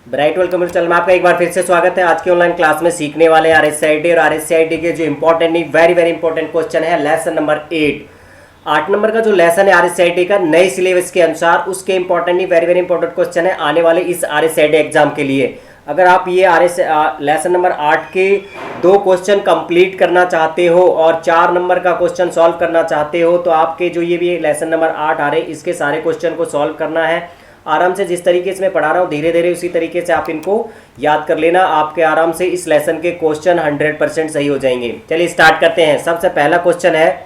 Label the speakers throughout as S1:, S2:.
S1: Bright welcome channel में आपका एक बार फिर से स्वागत है। आज की ऑनलाइन क्लास में सीखने वाले आरएसआईटी और आरएसआईटी के जो important very very important question है लेसन नंबर 8 नंबर का जो लेसन है आरएसआईटी का नए सिलेबस के अनुसार, उसके important very very important question है आने वाले इस आरएसआईटी एग्जाम के लिए। अगर आप ये लेसन नंबर 8 के 2 क्वेश्चन कंप्लीट करना चाहते हो और 4 नंबर का क्वेश्चन सॉल्व करना चाहते हो तो आपके जो ये भी लेसन नंबर 8 आ रहे हैं इसके सारे क्वेश्चन को सॉल्व करना है आराम से। जिस तरीके से मैं पढ़ा रहा हूँ धीरे धीरे उसी तरीके से आप इनको याद कर लेना, आपके आराम से इस लेसन के क्वेश्चन 100% सही हो जाएंगे। चलिए स्टार्ट करते हैं। सबसे पहला क्वेश्चन है,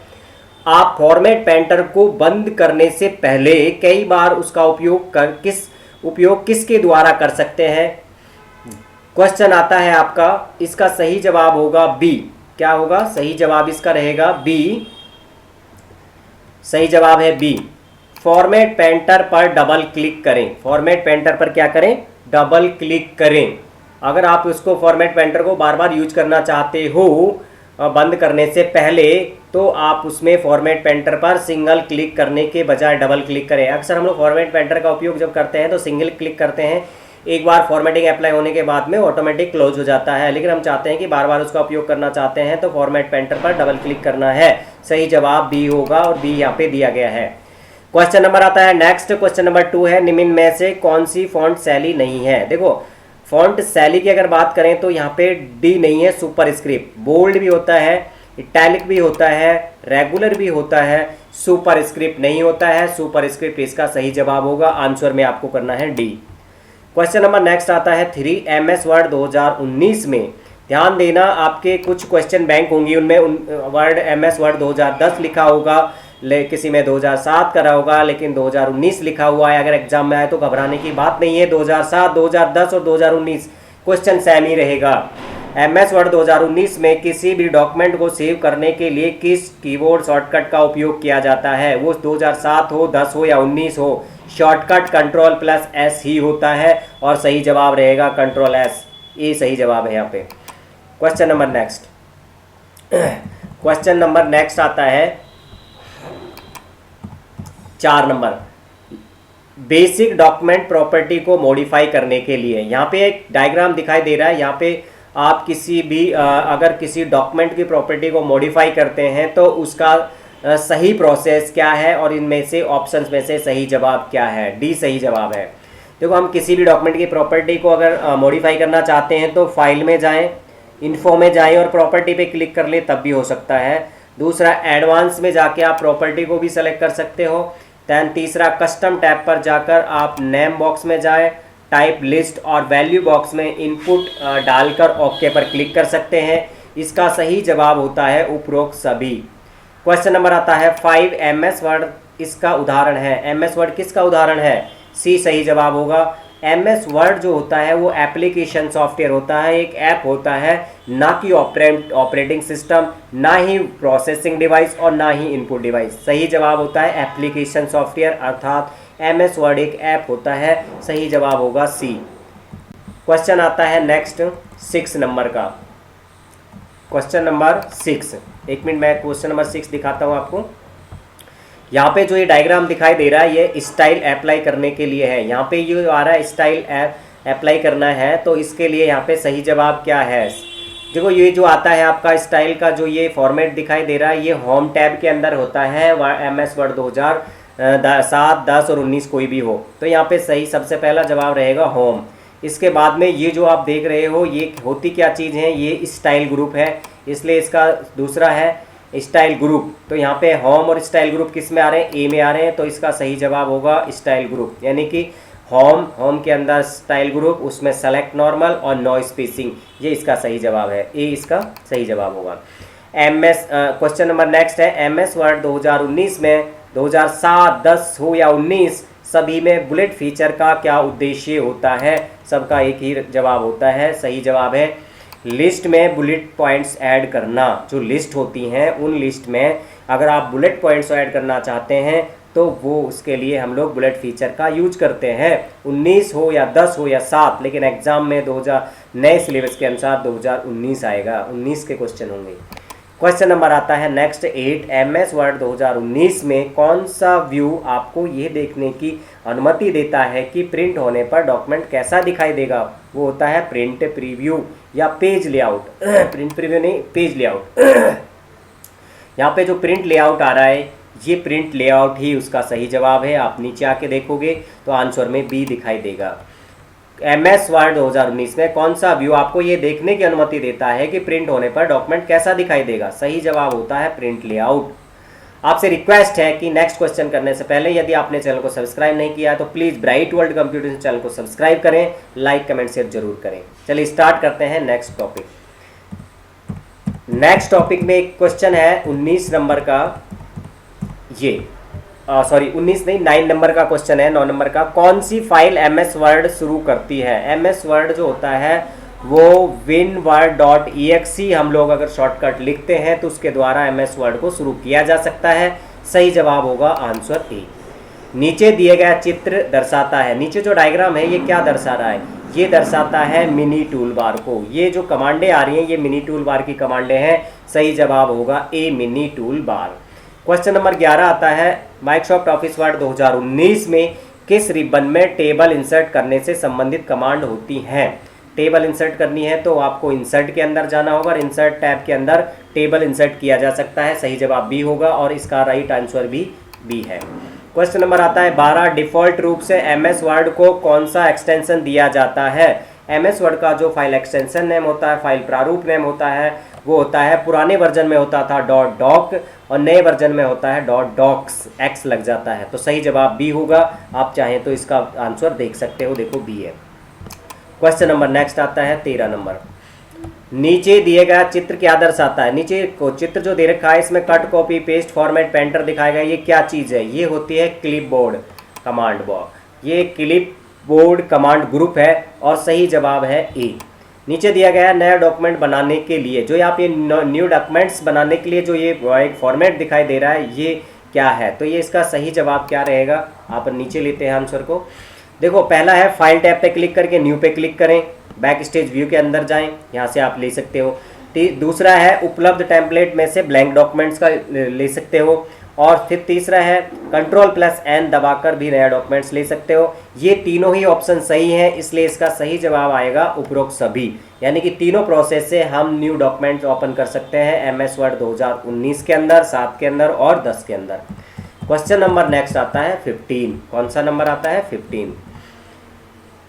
S1: आप फॉर्मेट पेंटर को बंद करने से पहले कई बार उसका उपयोग किसके द्वारा कर सकते हैं। क्वेश्चन आता है आपका, इसका सही जवाब होगा बी। क्या होगा सही जवाब? इसका रहेगा बी। सही जवाब है बी। फॉर्मेट पेंटर पर डबल क्लिक करें। फॉर्मेट पेंटर पर क्या करें? डबल क्लिक करें। अगर आप उसको फॉर्मेट पेंटर को बार बार यूज करना चाहते हो बंद करने से पहले, तो आप उसमें फॉर्मेट पेंटर पर सिंगल क्लिक करने के बजाय डबल क्लिक करें। अक्सर हम लोग फॉर्मेट पेंटर का उपयोग जब करते हैं तो सिंगल क्लिक करते हैं, एक बार फॉर्मेटिंग अप्लाई होने के बाद में ऑटोमेटिक क्लोज हो जाता है। लेकिन हम चाहते हैं कि बार बार उसका उपयोग करना चाहते हैं तो फॉर्मेट पेंटर पर डबल क्लिक करना है। सही जवाब बी होगा और बी यहाँ पे दिया गया है। क्वेश्चन नंबर आता है नेक्स्ट। क्वेश्चन नंबर 2 है, निम्न में से कौन सी फॉन्ट शैली नहीं है। देखो फॉन्ट शैली की अगर बात करें तो यहाँ पे डी नहीं है, सुपर स्क्रिप्ट। बोल्ड भी होता है, इटैलिक भी होता है, रेगुलर भी होता है, सुपर स्क्रिप्ट नहीं होता है। सुपर स्क्रिप्ट इसका सही जवाब होगा। आंसर में आपको करना है डी। क्वेश्चन नंबर नेक्स्ट आता है 3 MS वर्ड 2019 में। ध्यान देना, आपके कुछ क्वेश्चन बैंक होंगी, उनमें वर्ड MS वर्ड 2010 लिखा होगा, किसी में 2007 करा होगा, लेकिन 2019 लिखा हुआ है। अगर एग्जाम में आए तो घबराने की बात नहीं है। 2007, 2010 और 2019 क्वेश्चन सेम ही रहेगा। MS वर्ड 2019 में किसी भी डॉक्यूमेंट को सेव करने के लिए किस कीबोर्ड शॉर्टकट का उपयोग किया जाता है। वो 2007 हो, 10 हो या 19 हो, शॉर्टकट Ctrl+S ही होता है और सही जवाब रहेगा Ctrl+S। ये सही जवाब है यहाँ पे। Question number next. Question number next आता है 4 नंबर, बेसिक डॉक्यूमेंट प्रॉपर्टी को मॉडिफाई करने के लिए। यहाँ पे एक डायग्राम दिखाई दे रहा है। यहाँ पे आप किसी भी अगर किसी डॉक्यूमेंट की प्रॉपर्टी को मॉडिफाई करते हैं तो उसका सही प्रोसेस क्या है और इनमें से ऑप्शंस में से सही जवाब क्या है। डी सही जवाब है। देखो हम किसी भी डॉक्यूमेंट की प्रॉपर्टी को अगर मॉडिफाई करना चाहते हैं तो फाइल में जाएं, इन्फो में जाएं और प्रॉपर्टी पे क्लिक कर ले तब भी हो सकता है। दूसरा एडवांस में जाके आप प्रॉपर्टी को भी सेलेक्ट कर सकते हो। दैन तीसरा कस्टम टैब पर जाकर आप नेम बॉक्स में जाएं, टाइप लिस्ट और वैल्यू बॉक्स में इनपुट डालकर ओके पर क्लिक कर सकते हैं। इसका सही जवाब होता है उपरोक्त सभी। क्वेश्चन नंबर आता है 5 MS वर्ड इसका उदाहरण है। MS वर्ड किसका उदाहरण है? सी सही जवाब होगा। MS वर्ड जो होता है वो एप्लीकेशन सॉफ्टवेयर होता है, एक ऐप होता है, ना कि ऑपरेटिंग सिस्टम, ना ही प्रोसेसिंग डिवाइस और ना ही इनपुट डिवाइस। सही जवाब होता है एप्लीकेशन सॉफ्टवेयर, अर्थात MS वर्ड एक ऐप होता है। सही जवाब होगा सी। क्वेश्चन आता है नेक्स्ट 6 नंबर का। क्वेश्चन नंबर 6, एक मिनट मैं क्वेश्चन नंबर 6 दिखाता हूँ आपको। यहाँ पे जो ये डायग्राम दिखाई दे रहा है ये स्टाइल अप्लाई करने के लिए है। यहाँ पे ये आ रहा है स्टाइल अप्लाई करना है, तो इसके लिए यहाँ पे सही जवाब क्या है? देखो ये जो आता है आपका स्टाइल का जो ये फॉर्मेट दिखाई दे रहा है, ये होम टैब के अंदर होता है। MS वर्ड 2007, 10 और 19 कोई भी हो, तो यहाँ पे सही सबसे पहला जवाब रहेगा होम। इसके बाद में ये जो आप देख रहे हो ये होती क्या चीज़ है? ये स्टाइल ग्रुप है, इसलिए इसका दूसरा है स्टाइल ग्रुप। तो यहाँ पे होम और स्टाइल ग्रुप किस में आ रहे हैं? ए में आ रहे हैं, तो इसका सही जवाब होगा स्टाइल ग्रुप। यानी कि होम के अंदर स्टाइल ग्रुप, उसमें सेलेक्ट नॉर्मल और नो स्पेसिंग, ये इसका सही जवाब है। ए इसका सही जवाब होगा। क्वेश्चन नंबर नेक्स्ट है MS वर्ड 2019 में 2007, 10 हो या 19 सभी में बुलेट फीचर का क्या उद्देश्य होता है? सबका एक ही जवाब होता है। सही जवाब है लिस्ट में बुलेट पॉइंट्स ऐड करना। जो लिस्ट होती हैं उन लिस्ट में अगर आप बुलेट पॉइंट्स ऐड करना चाहते हैं तो वो उसके लिए हम लोग बुलेट फीचर का यूज करते हैं। 19 हो या 10 हो या 7, लेकिन एग्जाम में 2000 नए सिलेबस के अनुसार 2019 आएगा, 19 के क्वेश्चन होंगे। क्वेश्चन नंबर आता है नेक्स्ट 8, MS वर्ड 2019 में कौन सा व्यू आपको ये देखने की अनुमति देता है कि प्रिंट होने पर डॉक्यूमेंट कैसा दिखाई देगा? वो होता है प्रिंट प्रीव्यू या पेज लेआउट। प्रिंट प्रीव्यू नहीं, पेज लेआउट। यहाँ पे जो प्रिंट लेआउट आ रहा है, ये प्रिंट लेआउट ही उसका सही जवाब है। आप नीचे आके देखोगे तो आंसर में बी दिखाई देगा। MS वर्ड 2019 में कौन सा व्यू आपको ये देखने की अनुमति देता है कि प्रिंट होने पर डॉक्यूमेंट कैसा दिखाई देगा? सही जवाब होता है प्रिंट लेआउट। आपसे रिक्वेस्ट है कि नेक्स्ट क्वेश्चन करने से पहले यदि आपने चैनल को सब्सक्राइब नहीं किया है तो please bright world computer channel को सब्सक्राइब करें, लाइक कमेंट शेयर जरूर करें। चलिए स्टार्ट करते हैं नेक्स्ट टॉपिक। नेक्स्ट टॉपिक में एक क्वेश्चन है 19 नंबर का, ये 19 नहीं 9 नंबर का क्वेश्चन है। 9 नंबर का, कौन सी फाइल MS वर्ड शुरू करती है? MS वर्ड जो होता है वो winword.exe हम लोग अगर शॉर्टकट लिखते हैं तो उसके द्वारा MS वर्ड को शुरू किया जा सकता है। सही जवाब होगा आंसर ए। नीचे दिए गया चित्र दर्शाता है, नीचे जो डायग्राम है ये क्या दर्शा रहा है? ये दर्शाता है मिनी टूल बार को। ये जो कमांडें आ रही हैं ये मिनी टूल बार की कमांडें हैं। सही जवाब होगा A, mini toolbar. Question number 11 आता है, माइक्रोसॉफ्ट ऑफिस वर्ड 2019 में किस रिबन में टेबल इंसर्ट करने से संबंधित कमांड होती हैं? टेबल इंसर्ट करनी है तो आपको इंसर्ट के अंदर जाना होगा और इंसर्ट टैब के अंदर टेबल इंसर्ट किया जा सकता है। सही जवाब बी होगा और इसका राइट आंसर भी बी है। क्वेश्चन नंबर आता है 12, डिफॉल्ट रूप से MS वर्ड को कौन सा एक्सटेंशन दिया जाता है? MS वर्ड का जो फाइल एक्सटेंशन नेम होता है, फाइल प्रारूप नेम होता है, वो होता है, पुराने वर्जन में होता था .doc और नए वर्जन में होता है .docs, x लग जाता है। तो सही जवाब बी होगा। आप चाहें तो इसका आंसर देख सकते हो, देखो बी है। क्वेश्चन नंबर नेक्स्ट आता है 13 नंबर। नीचे दिए गया चित्र क्या दर्शाता है? नीचे को चित्र जो दे रखा है इसमें cut, copy, paste, format, painter दिखाया गया। ये क्या चीज़ है? ये होती है क्लिपबोर्ड कमांड बॉक्स। ये क्लिपबोर्ड कमांड ग्रुप है और सही जवाब है ए। नीचे दिया गया है नया डॉक्यूमेंट बनाने के लिए, जो यहाँ पे न्यू डॉक्यूमेंट्स बनाने के लिए जो ये एक फॉर्मेट दिखाई दे रहा है ये क्या है? तो ये इसका सही जवाब क्या रहेगा? आप नीचे लेते हैं आंसर को। देखो पहला है फाइल टैब पे क्लिक करके न्यू पे क्लिक करें, बैक स्टेज व्यू के अंदर जाएं, यहाँ से आप ले सकते हो। दूसरा है उपलब्ध टेम्पलेट में से ब्लैंक डॉक्यूमेंट्स का ले सकते हो। और फिर तीसरा है Ctrl+N दबाकर भी नया डॉक्यूमेंट्स ले सकते हो। ये तीनों ही ऑप्शन सही हैं, इसलिए इसका सही जवाब आएगा उपरोक्त सभी। यानी कि तीनों प्रोसेस से हम न्यू डॉक्यूमेंट्स ओपन कर सकते हैं MS वर्ड 2019 के अंदर, 7 के अंदर और 10 के अंदर। क्वेश्चन नंबर नेक्स्ट आता है 15। कौन सा नंबर आता है? 15।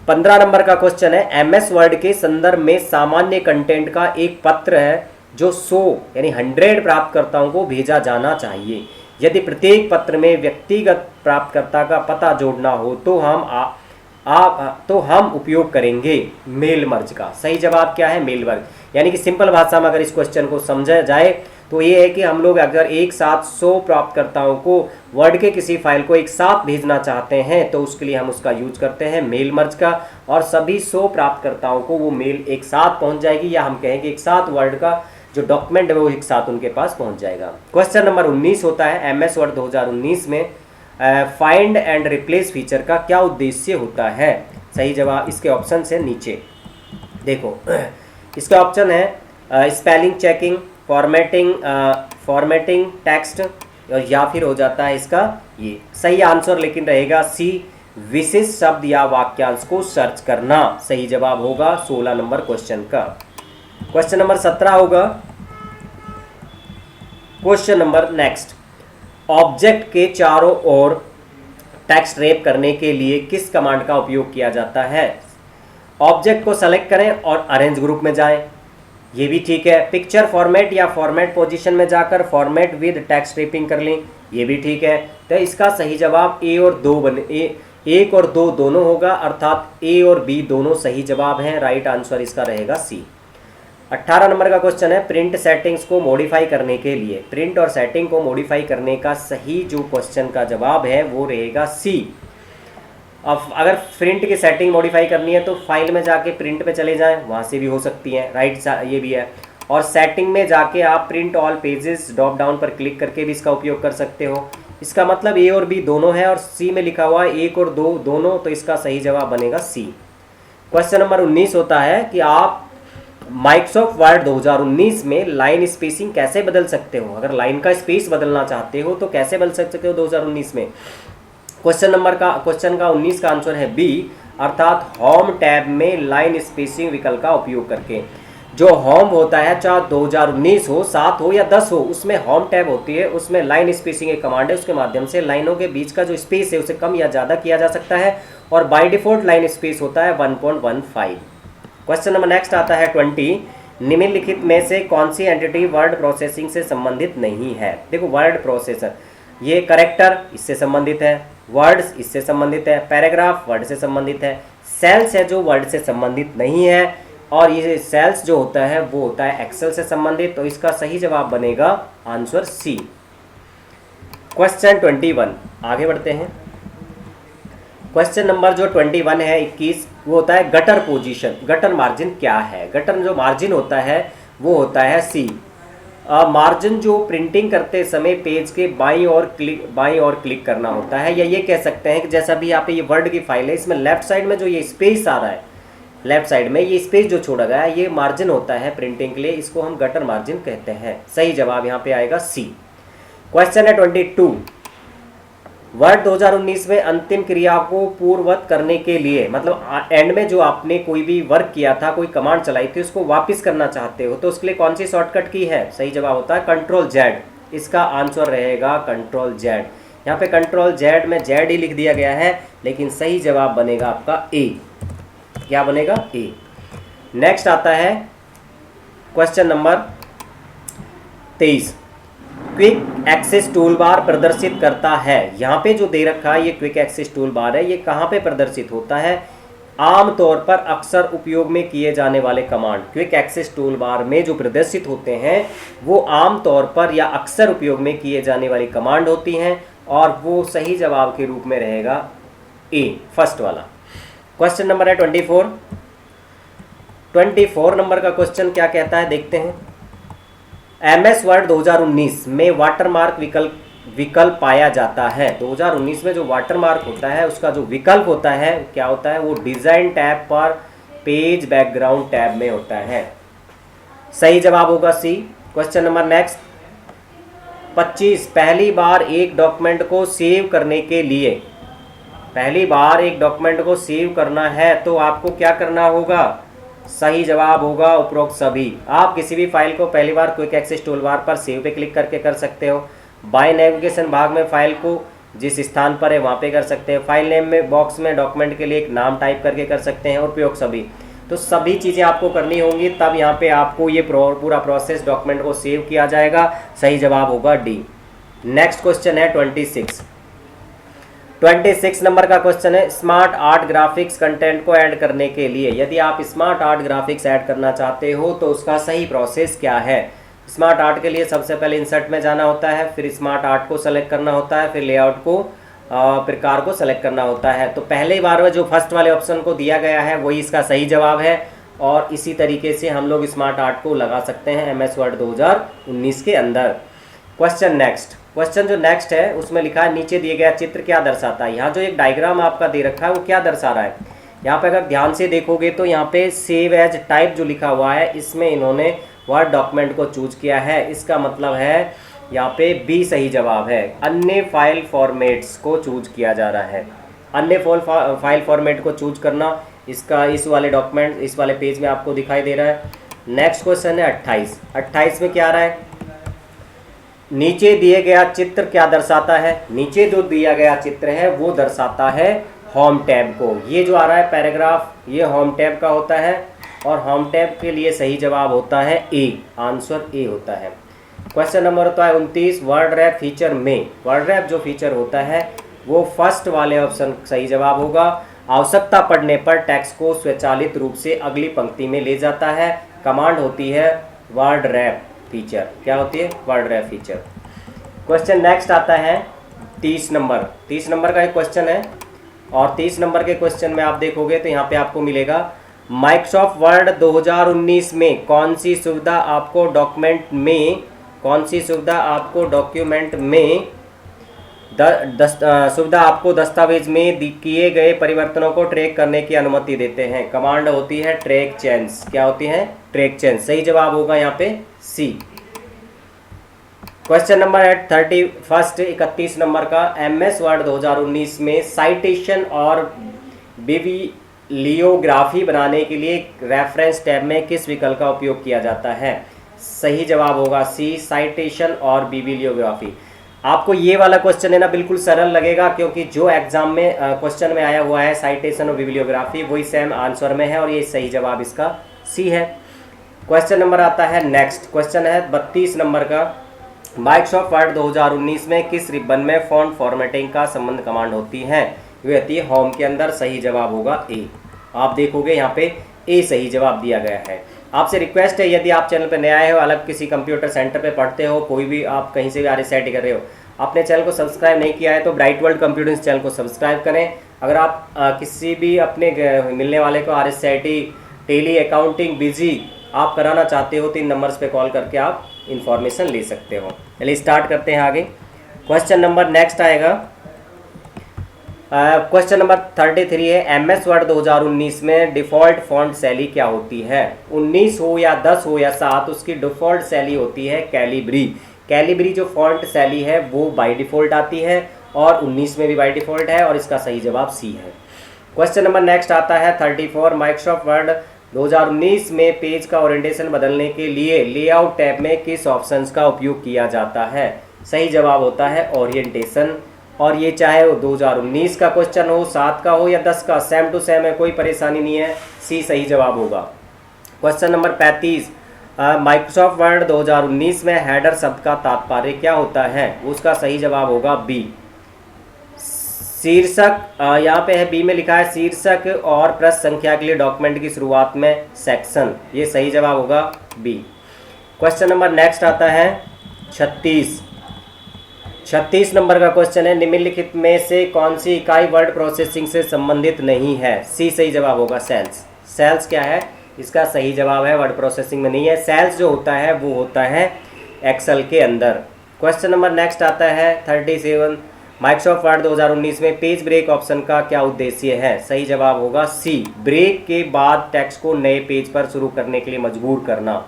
S1: 15 नंबर का क्वेश्चन है, MS वर्ड के संदर्भ में सामान्य कंटेंट का एक पत्र है जो 100 यानी 100 प्राप्तकर्ताओं को भेजा जाना चाहिए। यदि प्रत्येक पत्र में व्यक्तिगत प्राप्तकर्ता का पता जोड़ना हो तो हम उपयोग करेंगे मेल मर्ज का। सही जवाब क्या है? Mail merge. यानी कि सिंपल भाषा में अगर इस क्वेश्चन को समझा जाए तो ये है कि हम लोग अगर एक साथ 100 प्राप्तकर्ताओं को वर्ड के किसी फाइल को एक साथ भेजना चाहते हैं तो उसके लिए हम उसका यूज करते हैं मेल मर्ज का, और सभी 100 प्राप्तकर्ताओं को वो मेल एक साथ पहुंच जाएगी, या हम कहेंगे एक साथ वर्ड का जो डॉक्यूमेंट है वो एक साथ उनके पास पहुंच जाएगा। क्वेश्चन नंबर 19 होता है, MS वर्ड 2019 में फाइंड एंड रिप्लेस फीचर का क्या उद्देश्य होता है? सही जवाब इसके ऑप्शन से नीचे देखो, इसका ऑप्शन है स्पेलिंग चेकिंग, फॉर्मेटिंग टेक्स्ट, और या फिर हो जाता है इसका ये। सही आंसर लेकिन रहेगा सी, विशिष्ट शब्द या वाक्यांश को सर्च करना। सही जवाब होगा 16 नंबर क्वेश्चन का। क्वेश्चन नंबर 17 होगा। क्वेश्चन नंबर नेक्स्ट, ऑब्जेक्ट के चारों ओर टेक्स्ट रैप करने के लिए किस कमांड का उपयोग किया जाता है? ऑब्जेक्ट को सेलेक्ट करें और अरेंज ग्रुप में जाएं, ये भी ठीक है। पिक्चर फॉर्मेट या फॉर्मेट पोजीशन में जाकर फॉर्मेट विद टेक्स्ट रैपिंग कर लें, ये भी ठीक है। तो इसका सही जवाब ए और 2 बने, 1 और 2 दोनों होगा, अर्थात ए और बी दोनों सही जवाब हैं। राइट आंसर इसका रहेगा सी। 18 नंबर का क्वेश्चन है, प्रिंट सेटिंग्स को मॉडिफाई करने के लिए, प्रिंट और सेटिंग को मॉडिफाई करने का सही जो क्वेश्चन का जवाब है वो रहेगा सी। अब अगर प्रिंट की सेटिंग मॉडिफाई करनी है तो फाइल में जाके प्रिंट पे चले जाएं, वहाँ से भी हो सकती है। राइट ये भी है। और सेटिंग में जाके आप print all pages drop down पर क्लिक करके भी इसका उपयोग कर सकते हो। इसका मतलब ए और बी दोनों है और सी में लिखा हुआ है 1 और 2 दोनों, तो इसका सही जवाब बनेगा सी। क्वेश्चन नंबर 19 होता है कि आप माइक्रोसॉफ्ट वर्ड 2019 में लाइन स्पेसिंग कैसे बदल सकते हो? अगर लाइन का स्पेस बदलना चाहते हो तो कैसे बदल सकते हो 2019 में? क्वेश्चन का 19 का आंसर है बी, अर्थात होम टैब में लाइन स्पेसिंग विकल्प का उपयोग करके। जो होम होता है, चाहे 2019 हो, 7 हो या 10 हो, उसमें होम टैब होती है, उसमें लाइन स्पेसिंग एक कमांड है, उसके माध्यम से लाइनों के बीच का जो स्पेस है उसे कम या ज़्यादा किया जा सकता है, और बाय डिफॉल्ट लाइन स्पेस होता है 1.15। क्वेश्चन नंबर नेक्स्ट आता है 20, निम्नलिखित में से कौन सी एंटिटी वर्ड प्रोसेसिंग से संबंधित नहीं है? देखो, वर्ड प्रोसेसर, ये करेक्टर इससे संबंधित है, वर्ड्स इससे संबंधित है, पैराग्राफ वर्ड से संबंधित है, सेल्स है जो वर्ड से संबंधित नहीं है, और ये सेल्स जो होता है वो होता है एक्सेल से संबंधित। तो इसका सही जवाब बनेगा आंसर सी। क्वेश्चन 21, आगे बढ़ते हैं। क्वेश्चन नंबर जो 21 है 21, वो होता है गटर पोजीशन। गटर मार्जिन क्या है? गटर जो मार्जिन होता है वो होता है सी। मार्जिन जो प्रिंटिंग करते समय पेज के बाईं ओर क्लिक करना होता है, या ये कह सकते हैं कि जैसा भी यहाँ पे ये वर्ड की फाइल है, इसमें लेफ्ट साइड में जो ये स्पेस आ रहा है, लेफ्ट साइड में ये स्पेस जो छोड़ा गया है, ये मार्जिन होता है प्रिंटिंग के लिए, इसको हम गटर मार्जिन कहते हैं। सही जवाब यहाँ पे आएगा सी। क्वेश्चन है 22, वर्ड 2019 में अंतिम क्रिया को पूर्ववत करने के लिए, मतलब एंड में जो आपने कोई भी वर्क किया था, कोई कमांड चलाई थी, उसको वापस करना चाहते हो, तो उसके लिए कौन सी शॉर्टकट की है? सही जवाब होता है कंट्रोल जेड। इसका आंसर रहेगा कंट्रोल जेड। यहाँ पे कंट्रोल जेड में जेड ही लिख दिया गया है, लेकिन सही जवाब बनेगा आपका ए। क्या बनेगा? ए। नेक्स्ट आता है question number 23, quick access toolbar प्रदर्शित करता है। यहाँ पे जो दे रखा है ये क्विक एक्सेस टूल बार है, ये कहाँ पे प्रदर्शित होता है? आमतौर पर अक्सर उपयोग में किए जाने वाले command quick access toolbar में जो प्रदर्शित होते हैं वो आमतौर पर या अक्सर उपयोग में किए जाने वाली कमांड होती हैं, और वो सही जवाब के रूप में रहेगा ए, फर्स्ट वाला। क्वेश्चन नंबर है 24। 24 नंबर का क्वेश्चन क्या कहता है, देखते हैं। MS वर्ड 2019 में वाटरमार्क विकल्प पाया जाता है। 2019 में जो वाटरमार्क होता है उसका जो विकल्प होता है क्या होता है? वो डिज़ाइन टैब पर पेज बैकग्राउंड टैब में होता है। सही जवाब होगा सी। क्वेश्चन नंबर नेक्स्ट 25, पहली बार एक डॉक्यूमेंट को सेव करने के लिए, पहली बार एक डॉक्यूमेंट को सेव करना है तो आपको क्या करना होगा? सही जवाब होगा उपरोक्त सभी। आप किसी भी फाइल को पहली बार क्विक एक्सेस टूल बार पर सेव पे क्लिक करके कर सकते हो। बाय नेविगेशन भाग में फाइल को जिस स्थान पर है वहाँ पे कर सकते हैं। फाइल नेम में बॉक्स में डॉक्यूमेंट के लिए एक नाम टाइप करके कर सकते हैं, और उपयोग सभी। तो सभी चीज़ें आपको करनी होंगी, तब यहाँ पे आपको ये पूरा प्रोसेस डॉक्यूमेंट को सेव किया जाएगा। सही जवाब होगा डी। नेक्स्ट क्वेश्चन है 26 नंबर का क्वेश्चन है, स्मार्ट आर्ट ग्राफिक्स कंटेंट को ऐड करने के लिए, यदि आप स्मार्ट आर्ट ग्राफिक्स ऐड करना चाहते हो तो उसका सही प्रोसेस क्या है? स्मार्ट आर्ट के लिए सबसे पहले इंसर्ट में जाना होता है, फिर स्मार्ट आर्ट को सेलेक्ट करना होता है, फिर लेआउट को प्रकार को सेलेक्ट करना होता है। तो पहले बार में जो फर्स्ट वाले ऑप्शन को दिया गया है वही इसका सही जवाब है, और इसी तरीके से हम लोग स्मार्ट आर्ट को लगा सकते हैं MS वर्ड 2019 के अंदर। क्वेश्चन जो नेक्स्ट है उसमें लिखा है, नीचे दिए गया चित्र क्या दर्शाता है? यहाँ जो एक डायग्राम आपका दे रखा है वो क्या दर्शा रहा है? यहाँ पे अगर ध्यान से देखोगे तो यहाँ पे सेव एज टाइप जो लिखा हुआ है, इसमें इन्होंने वर्ड डॉक्यूमेंट को चूज किया है। इसका मतलब है यहाँ पे बी सही जवाब है। अन्य फाइल फॉर्मेट्स को चूज किया जा रहा है। अन्य फाइल फॉर्मेट को चूज करना इसका इस वाले डॉक्यूमेंट इस वाले पेज में आपको दिखाई दे रहा है। नेक्स्ट क्वेश्चन है 28 में क्या आ रहा है? नीचे दिए गया चित्र क्या दर्शाता है? नीचे जो दिया गया चित्र है वो दर्शाता है होम टैब को। ये जो आ रहा है पैराग्राफ, ये होम टैब का होता है, और होम टैब के लिए सही जवाब होता है ए, आंसर ए होता है। क्वेश्चन नंबर होता है 29, वर्ड रैप फीचर में, वर्ड रैप जो फीचर होता है वो फर्स्ट वाले ऑप्शन सही जवाब होगा। आवश्यकता पड़ने पर टेक्स्ट को स्वचालित रूप से अगली पंक्ति में ले जाता है। कमांड होती है वर्ड रैप फीचर। क्या होती है? Word rap feature. Question next आता है 30 नंबर का एक क्वेश्चन है, और 30 नंबर के क्वेश्चन में आप देखोगे तो यहाँ पे आपको मिलेगा, माइक्रोसॉफ्ट वर्ड 2019 में कौन सी सुविधा आपको डॉक्यूमेंट में सुविधा आपको दस्तावेज में किए गए परिवर्तनों को ट्रैक करने की अनुमति देते हैं। कमांड होती है ट्रैक चेंज। क्या होती है? Track change. सही जवाब होगा यहाँ पे सी। क्वेश्चन नंबर 31 नंबर का, MS वर्ड 2019 में साइटेशन और बिबिलियोग्राफी बनाने के लिए रेफरेंस टैब में किस विकल्प का उपयोग किया जाता है? सही जवाब होगा सी, साइटेशन और बिबिलियोग्राफी। आपको ये वाला क्वेश्चन है ना बिल्कुल सरल लगेगा, क्योंकि जो एग्जाम में क्वेश्चन में आया हुआ है साइटेशन और बिबिलियोग्राफी वही सेम आंसर में है, और ये सही जवाब इसका सी है। क्वेश्चन नंबर आता है नेक्स्ट। क्वेश्चन है 32 नंबर का, माइक्रोसॉफ्ट वर्ड 2019 में किस रिबन में फॉन्ट फॉर्मेटिंग का संबंध कमांड होती है? ये होती है होम के अंदर। सही जवाब होगा ए। आप देखोगे यहाँ पे ए सही जवाब दिया गया है। आपसे रिक्वेस्ट है, यदि आप चैनल पर नए आए हो, अलग किसी कंप्यूटर सेंटर पे पढ़ते हो, कोई भी आप कहीं से भी RSIT कर रहे हो, अपने चैनल को सब्सक्राइब नहीं किया है तो ब्राइट वर्ल्ड कंप्यूटर चैनल को सब्सक्राइब करें। अगर आप किसी भी अपने मिलने वाले को RSIT, टेली, अकाउंटिंग, बिजी आप कराना चाहते हो, 3 नंबर्स पे कॉल करके आप इंफॉर्मेशन ले सकते हो। चलिए स्टार्ट करते हैं आगे। क्वेश्चन नंबर नेक्स्ट आएगा, क्वेश्चन नंबर 33 है, MS वर्ड 2019 में डिफ़ॉल्ट फॉन्ट शैली क्या होती है? 19 हो या 10 हो या 7, उसकी डिफ़ॉल्ट शैली होती है कैलिब्री। कैलिब्री जो फॉन्ट शैली है वो बाय डिफ़ॉल्ट आती है, और 19 में भी बाय डिफ़ॉल्ट है, और इसका सही जवाब सी है। क्वेश्चन नंबर नेक्स्ट आता है 34, माइक्रोसॉफ्ट वर्ड 2019 में पेज का ओरिएंटेशन बदलने के लिए लेआउट टैब में किस ऑप्शंस का उपयोग किया जाता है? सही जवाब होता है ओरिएंटेशन। और ये चाहे 2019 का क्वेश्चन हो, 7 का हो या 10 का, सेम टू सेम है, कोई परेशानी नहीं है। सी सही जवाब होगा। क्वेश्चन नंबर 35, माइक्रोसॉफ्ट वर्ड 2019 में हेडर शब्द का तात्पर्य क्या होता है? उसका सही जवाब होगा बी, शीर्षक। यहाँ पे है बी में लिखा है शीर्षक और पृष्ठ संख्या के लिए डॉक्यूमेंट की शुरुआत में सेक्शन। ये सही जवाब होगा बी। क्वेश्चन नंबर नेक्स्ट आता है 36 नंबर का क्वेश्चन है, निम्नलिखित में से कौन सी इकाई वर्ड प्रोसेसिंग से संबंधित नहीं है? सी सही जवाब होगा सेल्स। सेल्स क्या है? इसका सही जवाब है वर्ड प्रोसेसिंग में नहीं है। सेल्स जो होता है वो होता है एक्सेल के अंदर। क्वेश्चन नंबर नेक्स्ट आता है 37, माइक्रोसॉफ्ट वर्ड 2019 में पेज ब्रेक ऑप्शन का क्या उद्देश्य है? सही जवाब होगा सी, ब्रेक के बाद टेक्स्ट को नए पेज पर शुरू करने के लिए मजबूर करना।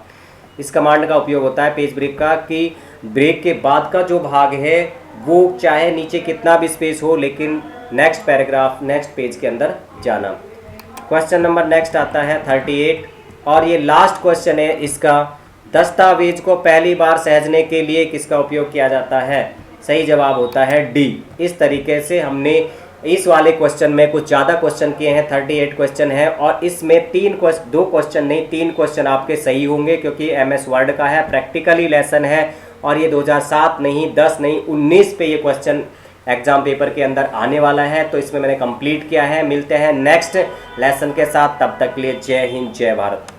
S1: इस कमांड का उपयोग होता है पेज ब्रेक का, कि ब्रेक के बाद का जो भाग है वो चाहे नीचे कितना भी स्पेस हो, लेकिन नेक्स्ट पैराग्राफ, नेक्स्ट पेज के अंदर जाना। क्वेश्चन नंबर नेक्स्ट आता है 38, और ये लास्ट क्वेश्चन है इसका, दस्तावेज को पहली बार सहेजने के लिए किसका उपयोग किया जाता है? सही जवाब होता है डी। इस तरीके से हमने इस वाले क्वेश्चन में कुछ ज़्यादा क्वेश्चन किए हैं, 38 क्वेश्चन है, और इसमें 2 क्वेश्चन नहीं 3 क्वेश्चन आपके सही होंगे, क्योंकि MS वर्ड का है, प्रैक्टिकली लेसन है, और ये 2007 नहीं, 10 नहीं, 19 पे ये क्वेश्चन एग्जाम पेपर के अंदर आने वाला है। तो इसमें मैंने कंप्लीट किया है। मिलते हैं नेक्स्ट लेसन के साथ, तब तक के लिए जय हिंद, जय भारत।